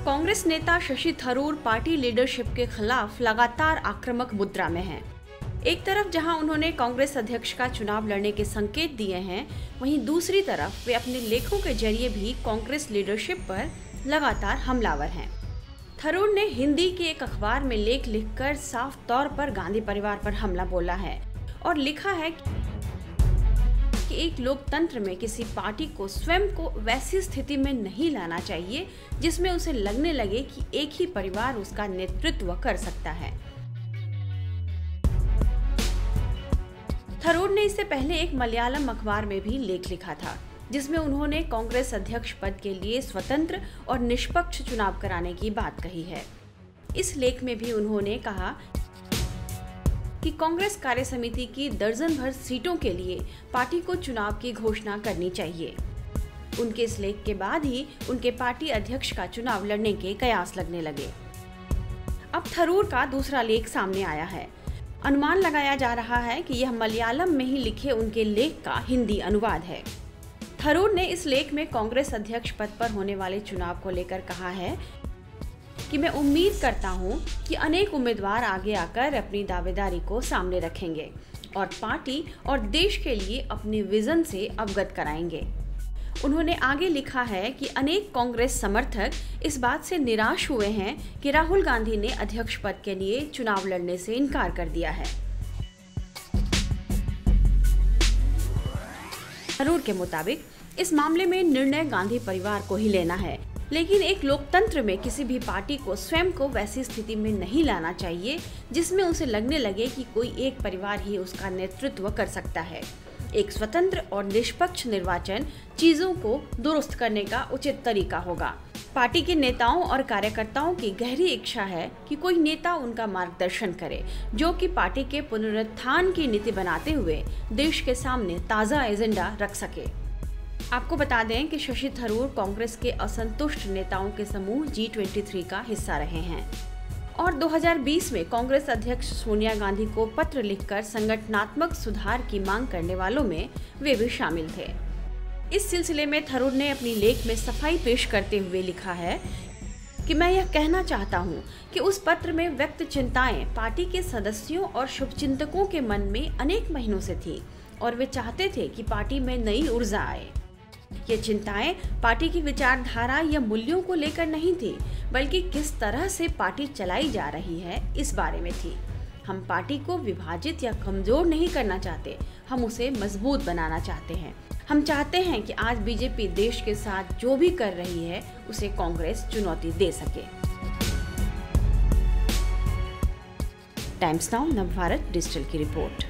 कांग्रेस नेता Shashi Tharoor party leadership के खिलाफ लगातार आक्रामक मुद्रा में हैं। एक तरफ जहां उन्होंने कांग्रेस अध्यक्ष का चुनाव लड़ने के संकेत दिए हैं, वहीं दूसरी तरफ वे अपने लेखों के जरिए भी कांग्रेस लीडरशिप पर लगातार हमलावर हैं। थरूर ने हिंदी के एक अखबार में लेख लिखकर साफ तौर पर गांधी परिवार पर हमला बोला है और लिखा है कि एक लोकतंत्र में किसी पार्टी को स्वयं को वैसी स्थिति में नहीं लाना चाहिए जिसमें उसे लगने लगे कि एक ही परिवार उसका नेतृत्व कर सकता है। थरूर ने इससे पहले एक मलयालम अखबार में भी लेख लिखा था, जिसमें उन्होंने कांग्रेस अध्यक्ष पद के लिए स्वतंत्र और निष्पक्ष चुनाव कराने की बात कही है। इस लेख में भी उन्होंने कहा कि कांग्रेस कार्य समिति की दर्जन भर सीटों के लिए पार्टी को चुनाव की घोषणा करनी चाहिए। उनके इस लेख के बाद ही उनके पार्टी अध्यक्ष का चुनाव लड़ने के कयास लगने लगे। अब थरूर का दूसरा लेख सामने आया है। अनुमान लगाया जा रहा है कि यह मलयालम में ही लिखे उनके लेख का हिंदी अनुवाद है। थरूर ने इस लेख में कांग्रेस अध्यक्ष पद पर होने वाले चुनाव को लेकर कहा है कि मैं उम्मीद करता हूं कि अनेक उम्मीदवार आगे आकर अपनी दावेदारी को सामने रखेंगे और पार्टी और देश के लिए अपने विजन से अवगत कराएंगे। उन्होंने आगे लिखा है कि अनेक कांग्रेस समर्थक इस बात से निराश हुए हैं कि राहुल गांधी ने अध्यक्ष पद के लिए चुनाव लड़ने से इनकार कर दिया है। थरूर के मुताबिक इस मामले में निर्णय गांधी परिवार को ही लेना है, लेकिन एक लोकतंत्र में किसी भी पार्टी को स्वयं को वैसी स्थिति में नहीं लाना चाहिए जिसमें उसे लगने लगे कि कोई एक परिवार ही उसका नेतृत्व कर सकता है। एक स्वतंत्र और निष्पक्ष निर्वाचन चीजों को दुरुस्त करने का उचित तरीका होगा। पार्टी के नेताओं और कार्यकर्ताओं की गहरी इच्छा है कि कोई नेता उनका मार्गदर्शन करे, जो कि पार्टी के पुनरुत्थान की नीति बनाते हुए देश के सामने ताज़ा एजेंडा रख सके। आपको बता दें कि शशि थरूर कांग्रेस के असंतुष्ट नेताओं के समूह G23 का हिस्सा रहे हैं और 2020 में कांग्रेस अध्यक्ष सोनिया गांधी को पत्र लिखकर संगठनात्मक सुधार की मांग करने वालों में वे भी शामिल थे। इस सिलसिले में थरूर ने अपनी लेख में सफाई पेश करते हुए लिखा है कि मैं यह कहना चाहता हूं कि उस पत्र में व्यक्त चिंताएं पार्टी के सदस्यों और शुभचिंतकों के मन में अनेक महीनों से थी और वे चाहते थे कि पार्टी में नई ऊर्जा आए। ये चिंताएं पार्टी की विचारधारा या मूल्यों को लेकर नहीं थी, बल्कि किस तरह से पार्टी चलाई जा रही है इस बारे में थी। हम पार्टी को विभाजित या कमजोर नहीं करना चाहते, हम उसे मजबूत बनाना चाहते हैं। हम चाहते हैं कि आज बीजेपी देश के साथ जो भी कर रही है उसे कांग्रेस चुनौती दे सके। टाइम्स नाउ नवभारत डिजिटल की रिपोर्ट।